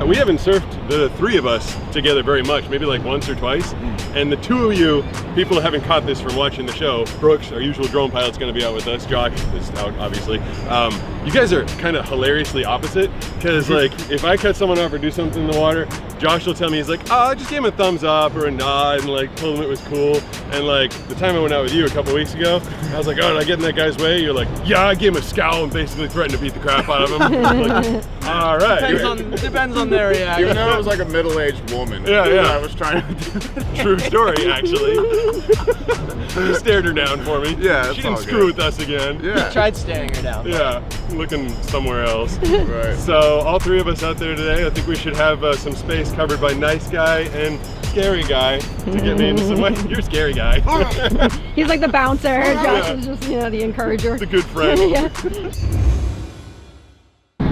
we haven't surfed, the three of us, together very much, maybe like once or twice. And the two of you, people haven't caught this from watching the show. Brooks, our usual drone pilot's gonna be out with us. Josh is out, obviously. You guys are kind of hilariously opposite, because like, if I cut someone off or do something in the water, Josh will tell me, he's like, oh, I just gave him a thumbs up or a nod and like told him it was cool. And like, the time I went out with you a couple weeks ago, I was like, oh, did I get in that guy's way? You're like, yeah, I gave him a scowl and basically threatened to beat the crap out of him. Like, all right. Depends on their reaction. Even though it was like a middle-aged woman. Yeah. I was trying to do. True story, actually. You stared her down for me. Yeah, she didn't screw with us again. Yeah. He tried staring her down. Yeah, looking somewhere else. Right. So all three of us out there today, I think we should have some space covered by nice guy and scary guy to get me into some way. You're a scary guy. He's like the bouncer. Josh is just, you know, the encourager. The good friend. Yeah.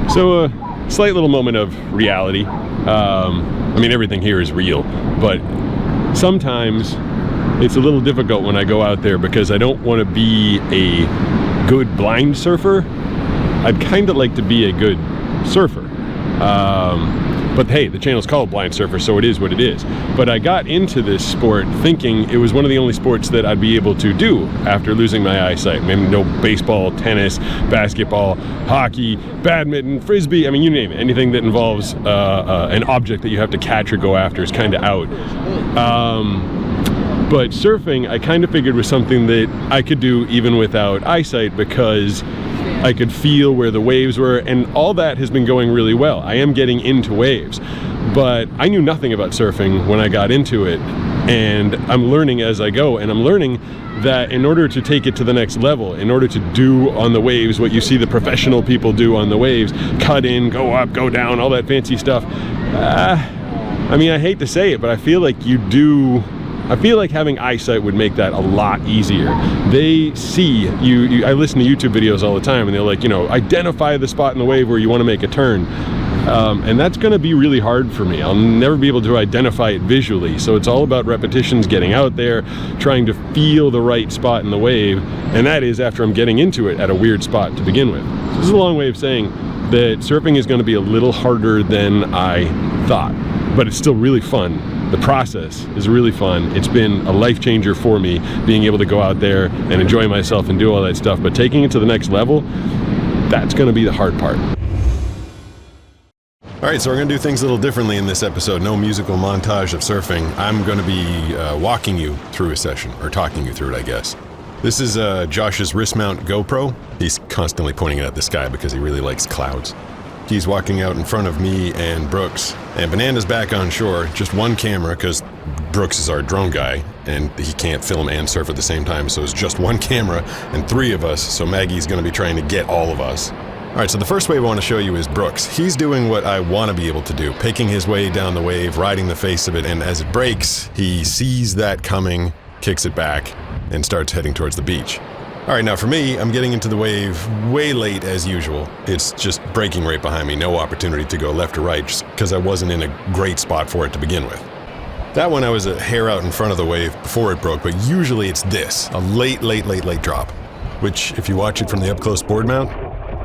So a slight little moment of reality. I mean, everything here is real, but sometimes it's a little difficult when I go out there because I don't want to be a good blind surfer. I'd kind of like to be a good surfer. But hey, the channel's called Blind Surfer, so it is what it is. But I got into this sport thinking it was one of the only sports that I'd be able to do after losing my eyesight. Maybe no baseball, tennis, basketball, hockey, badminton, frisbee, I mean, you name it. Anything that involves an object that you have to catch or go after is kind of out. But surfing, I kind of figured was something that I could do even without eyesight because I could feel where the waves were, and all that has been going really well. I am getting into waves, but I knew nothing about surfing when I got into it, and I'm learning as I go, and I'm learning that in order to take it to the next level, in order to do on the waves what you see the professional people do on the waves, cut in, go up, go down, all that fancy stuff, I mean, I hate to say it, but I feel like I feel like having eyesight would make that a lot easier. They see you, I listen to YouTube videos all the time and they're like, you know, identify the spot in the wave where you want to make a turn. And that's going to be really hard for me. I'll never be able to identify it visually. So it's all about repetitions, getting out there, trying to feel the right spot in the wave. And that is after I'm getting into it at a weird spot to begin with. So this is a long way of saying that surfing is going to be a little harder than I thought, but it's still really fun. The process is really fun. It's been a life changer for me, being able to go out there and enjoy myself and do all that stuff. But taking it to the next level, that's going to be the hard part. All right, so we're going to do things a little differently in this episode. No musical montage of surfing. I'm going to be walking you through a session, or talking you through it, I guess. This is Josh's wrist mount GoPro. He's constantly pointing it at the sky because he really likes clouds. He's walking out in front of me and Brooks, and Banana's back on shore, just one camera because Brooks is our drone guy and he can't film and surf at the same time, so it's just one camera and three of us, so Maggie's going to be trying to get all of us. All right, so the first wave I want to show you is Brooks. He's doing what I want to be able to do, picking his way down the wave, riding the face of it, and as it breaks, he sees that coming, kicks it back, and starts heading towards the beach. All right, now for me, I'm getting into the wave way late as usual. It's just breaking right behind me, no opportunity to go left or right, just because I wasn't in a great spot for it to begin with. That one I was a hair out in front of the wave before it broke, but usually it's this, a late drop, which if you watch it from the up-close board mount,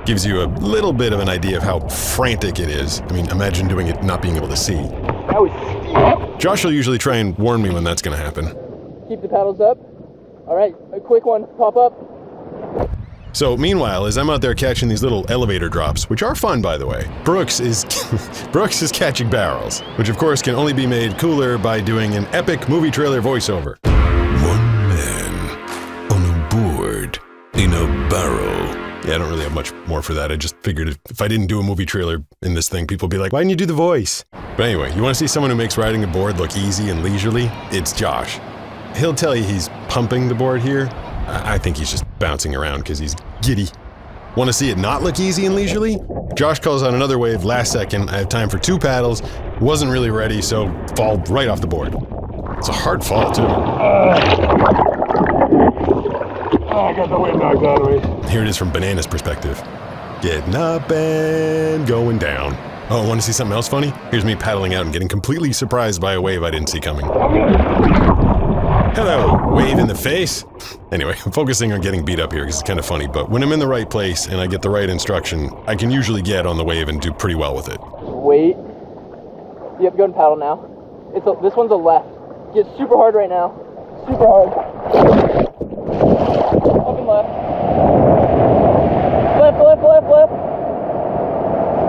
gives you a little bit of an idea of how frantic it is. I mean, imagine doing it not being able to see. That was steep. Josh will usually try and warn me when that's gonna happen. Keep the paddles up. All right, a quick one, pop up. So meanwhile, as I'm out there catching these little elevator drops, which are fun by the way, Brooks is catching barrels, which of course can only be made cooler by doing an epic movie trailer voiceover. One man on a board in a barrel. Yeah, I don't really have much more for that. I just figured if I didn't do a movie trailer in this thing, people would be like, why didn't you do the voice? But anyway, you want to see someone who makes riding a board look easy and leisurely? It's Josh. He'll tell you he's pumping the board here. I think he's just bouncing around because he's giddy. Want to see it not look easy and leisurely? Josh calls on another wave last second. I have time for 2 paddles. Wasn't really ready, so fall right off the board. It's a hard fall, too. I got the wind knocked out of me. Here it is from Banana's perspective. Getting up and going down. Oh, want to see something else funny? Here's me paddling out and getting completely surprised by a wave I didn't see coming. Hello, wave in the face. Anyway, I'm focusing on getting beat up here because it's kind of funny, but when I'm in the right place and I get the right instruction, I can usually get on the wave and do pretty well with it. Wait, Yep, go and paddle now. This one's a left. Get super hard right now. Super hard. Up and left. Left, left, left, left.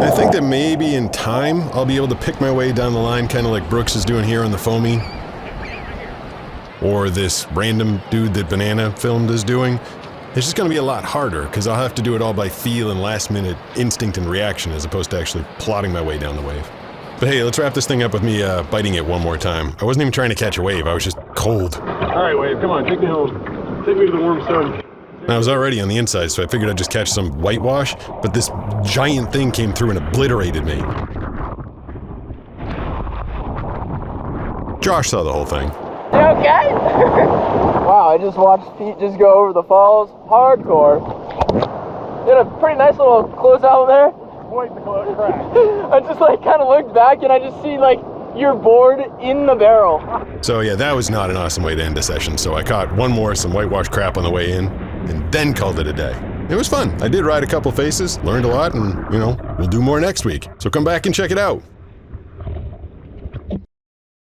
I think that maybe in time I'll be able to pick my way down the line, kind of like Brooks is doing here on the foamy. Or this random dude that Banana filmed is doing. It's just going to be a lot harder, because I'll have to do it all by feel and last-minute instinct and reaction, as opposed to actually plotting my way down the wave. But hey, let's wrap this thing up with me biting it one more time. I wasn't even trying to catch a wave, I was just cold. Alright, wave, come on, take me home. Take me to the warm sun. I was already on the inside, so I figured I'd just catch some whitewash, but this giant thing came through and obliterated me. Josh saw the whole thing. You okay? Wow, I just watched Pete just go over the falls. Hardcore. Did a pretty nice little close out there. Quite the close crack. I just like kind of looked back and I just see like your board in the barrel. So yeah, that was not an awesome way to end a session, so I caught one more, some whitewash crap on the way in, and then called it a day. It was fun. I did ride a couple faces, learned a lot, and, you know, we'll do more next week. So come back and check it out.